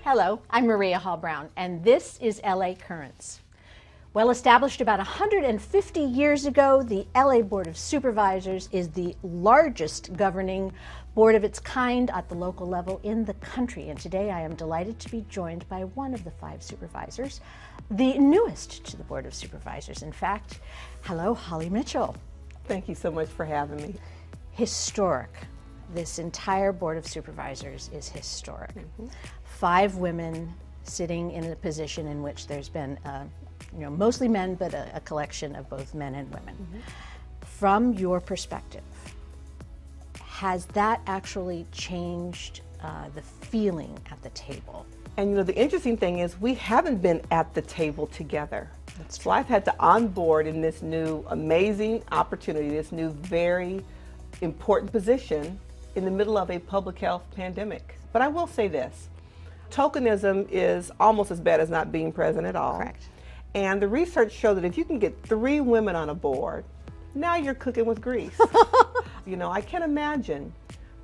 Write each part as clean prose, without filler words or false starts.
Hello, I'm Maria Hall Brown, and this is LA Currents. Well, established about 150 years ago, the LA Board of Supervisors is the largest governing board of its kind at the local level in the country. And today I am delighted to be joined by one of the 5 supervisors, the newest to the Board of Supervisors. In fact, hello, Holly Mitchell. Thank you so much for having me. Historic. This entire Board of Supervisors is historic. 5 women sitting in a position in which there's been mostly men, but a collection of both men and women. From your perspective, has that actually changed the feeling at the table? And the interesting thing is we haven't been at the table together. So I've had to onboard in this new amazing opportunity, this new very important position in the middle of a public health pandemic. But I will say this, tokenism is almost as bad as not being present at all. Correct. And the research showed that if you can get 3 women on a board, now you're cooking with grease. I can't imagine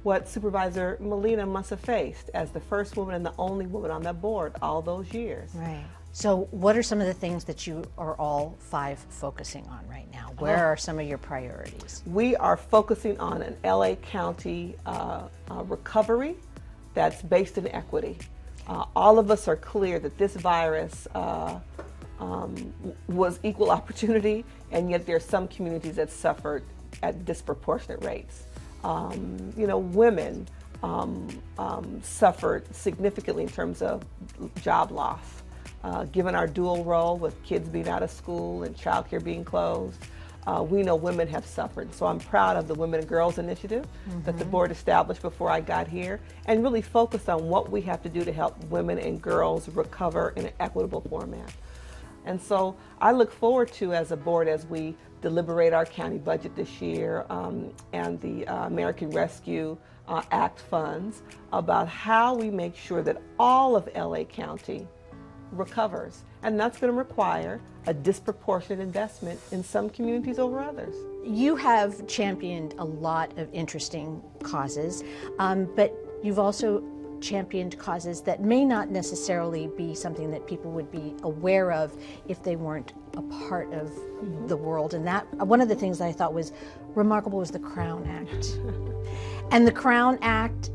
what Supervisor Molina must have faced as the first woman and the only woman on that board all those years. Right. So what are some of the things that you are all 5 focusing on right now? Where are some of your priorities? We are focusing on an LA County recovery that's based in equity. All of us are clear that this virus was equal opportunity, and yet there are some communities that suffered at disproportionate rates. Women suffered significantly in terms of job loss. Given our dual role with kids being out of school and childcare being closed, we know women have suffered. So I'm proud of the Women and Girls Initiative that the board established before I got here, and really focused on what we have to do to help women and girls recover in an equitable format. And so I look forward to, as a board, as we deliberate our county budget this year and the American Rescue Act funds, about how we make sure that all of LA County recovers. And that's going to require a disproportionate investment in some communities over others. You have championed a lot of interesting causes, but you've also championed causes that may not necessarily be something that people would be aware of if they weren't a part of the world. And that one of the things that I thought was remarkable was the Crown Act. And the Crown Act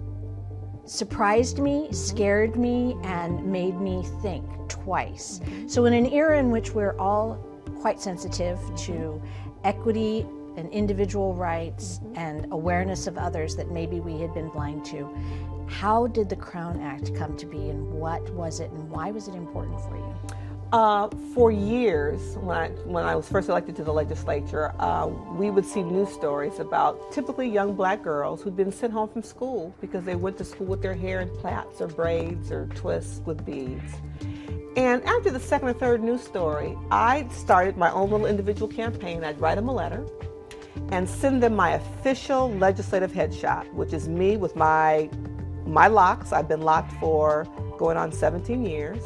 surprised me, scared me, and made me think twice. So in an era in which we're all quite sensitive to equity and individual rights and awareness of others that maybe we had been blind to, how did the Crown Act come to be, and what was it, and why was it important for you? For years, when I was first elected to the legislature, we would see news stories about typically young black girls who'd been sent home from school because they went to school with their hair in plaits or braids or twists with beads. And after the second or third news story, I started my own little individual campaign. I'd write them a letter and send them my official legislative headshot, which is me with my locks. I've been locked for going on 17 years.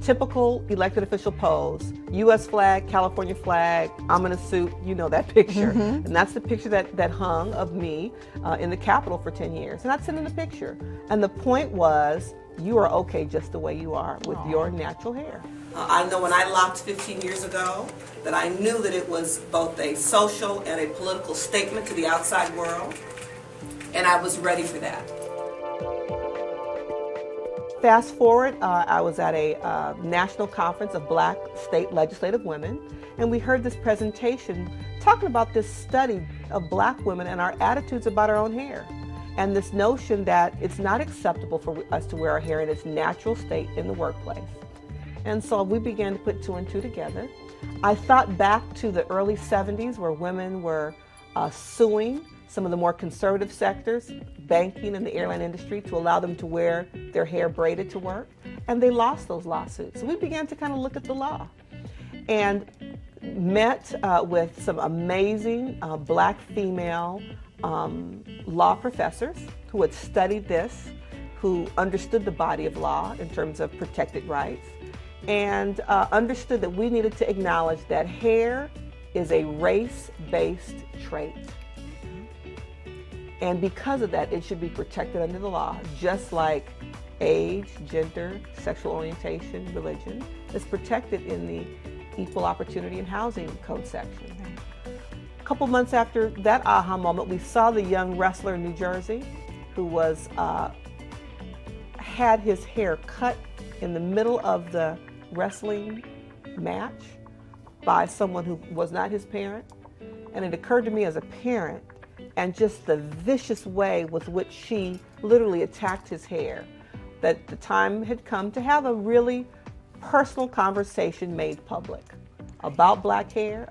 Typical elected official pose, U.S. flag, California flag, I'm in a suit, that picture. And that's the picture that hung of me in the Capitol for 10 years. And I'd send in the picture. And the point was, you are okay just the way you are with your natural hair. I know when I locked 15 years ago that I knew that it was both a social and a political statement to the outside world, and I was ready for that. Fast forward, I was at a national conference of Black state legislative women, and we heard this presentation talking about this study of Black women and our attitudes about our own hair, and this notion that it's not acceptable for us to wear our hair in its natural state in the workplace. And so we began to put 2 and 2 together. I thought back to the early 70s where women were suing some of the more conservative sectors, banking and the airline industry, to allow them to wear their hair braided to work. And they lost those lawsuits. So we began to kind of look at the law and met with some amazing Black female law professors who had studied this, who understood the body of law in terms of protected rights, and understood that we needed to acknowledge that hair is a race-based trait. And because of that, it should be protected under the law, just like age, gender, sexual orientation, religion is protected in the Equal Opportunity and Housing Code section. A couple months after that aha moment, we saw the young wrestler in New Jersey who was had his hair cut in the middle of the wrestling match by someone who was not his parent. And it occurred to me as a parent, and just the vicious way with which she literally attacked his hair, that the time had come to have a really personal conversation made public about black hair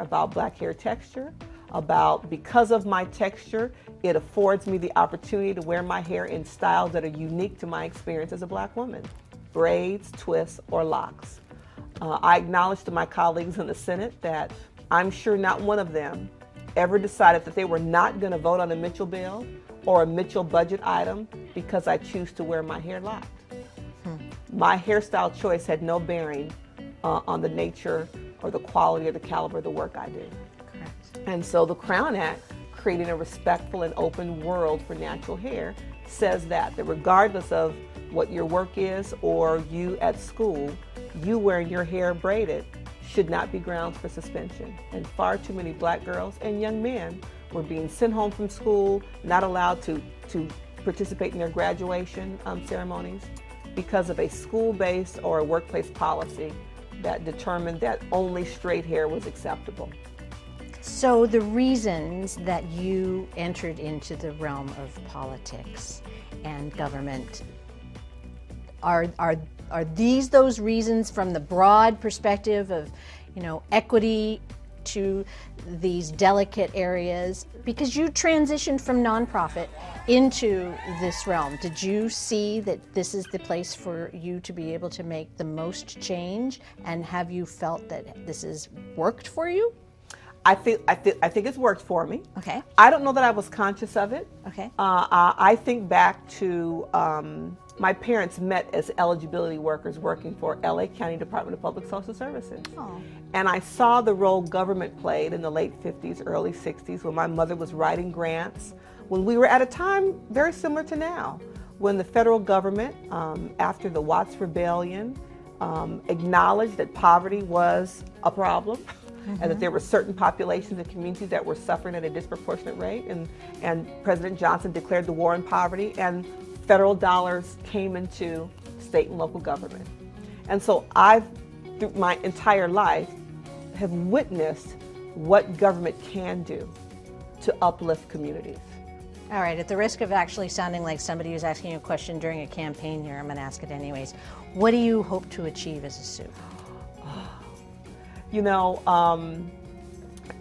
texture, about because of my texture, it affords me the opportunity to wear my hair in styles that are unique to my experience as a black woman, braids, twists, or locks. I acknowledged to my colleagues in the Senate that I'm sure not one of them ever decided that they were not going to vote on a Mitchell bill or a Mitchell budget item because I choose to wear my hair locked. My hairstyle choice had no bearing on the nature or the quality or the caliber of the work I do. Correct. And so the Crown Act, creating a respectful and open world for natural hair, says that regardless of what your work is or you at school, you wearing your hair braided should not be grounds for suspension. And far too many black girls and young men were being sent home from school, not allowed to participate in their graduation ceremonies because of a school-based or a workplace policy that determined that only straight hair was acceptable. So the reasons that you entered into the realm of politics and government, are these those reasons from the broad perspective of, equity to these delicate areas? Because you transitioned from nonprofit into this realm. Did you see that this is the place for you to be able to make the most change? And have you felt that this has worked for you? I think it's worked for me. Okay. I don't know that I was conscious of it. Okay. I think back to my parents met as eligibility workers working for LA County Department of Public Social Services. Oh. And I saw the role government played in the late 50s, early 60s when my mother was writing grants, when we were at a time very similar to now, when the federal government, after the Watts Rebellion, acknowledged that poverty was a problem. And that there were certain populations and communities that were suffering at a disproportionate rate. And President Johnson declared the war on poverty, and federal dollars came into state and local government. And so I've, through my entire life, have witnessed what government can do to uplift communities. All right, at the risk of actually sounding like somebody who's asking you a question during a campaign here, I'm going to ask it anyways. What do you hope to achieve as a Sue?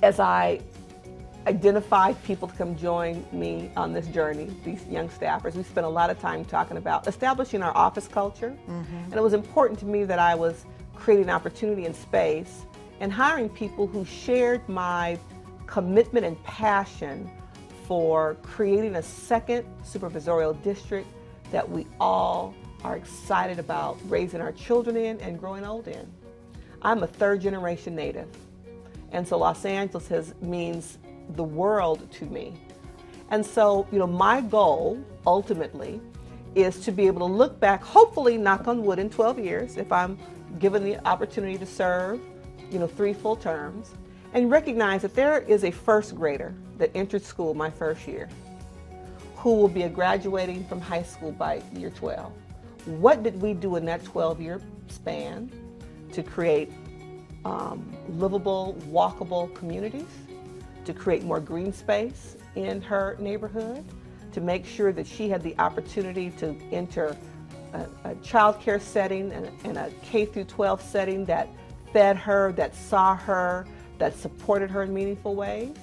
As I identified people to come join me on this journey, these young staffers, we spent a lot of time talking about establishing our office culture. And it was important to me that I was creating opportunity and space and hiring people who shared my commitment and passion for creating a second supervisorial district that we all are excited about raising our children in and growing old in. I'm a third-generation native, and so Los Angeles means the world to me. And so, my goal, ultimately, is to be able to look back, hopefully, knock on wood, in 12 years, if I'm given the opportunity to serve, 3 full terms, and recognize that there is a first grader that entered school my first year who will be graduating from high school by year 12. What did we do in that 12-year span to create livable, walkable communities, to create more green space in her neighborhood, to make sure that she had the opportunity to enter a child care setting and a K through 12 setting that fed her, that saw her, that supported her in meaningful ways,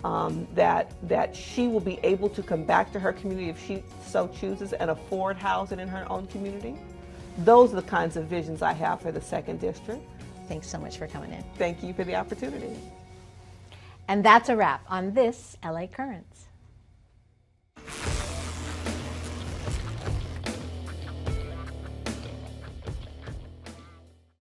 that she will be able to come back to her community if she so chooses and afford housing in her own community. Those are the kinds of visions I have for the 2nd District. Thanks so much for coming in. Thank you for the opportunity. And that's a wrap on this LA Currents.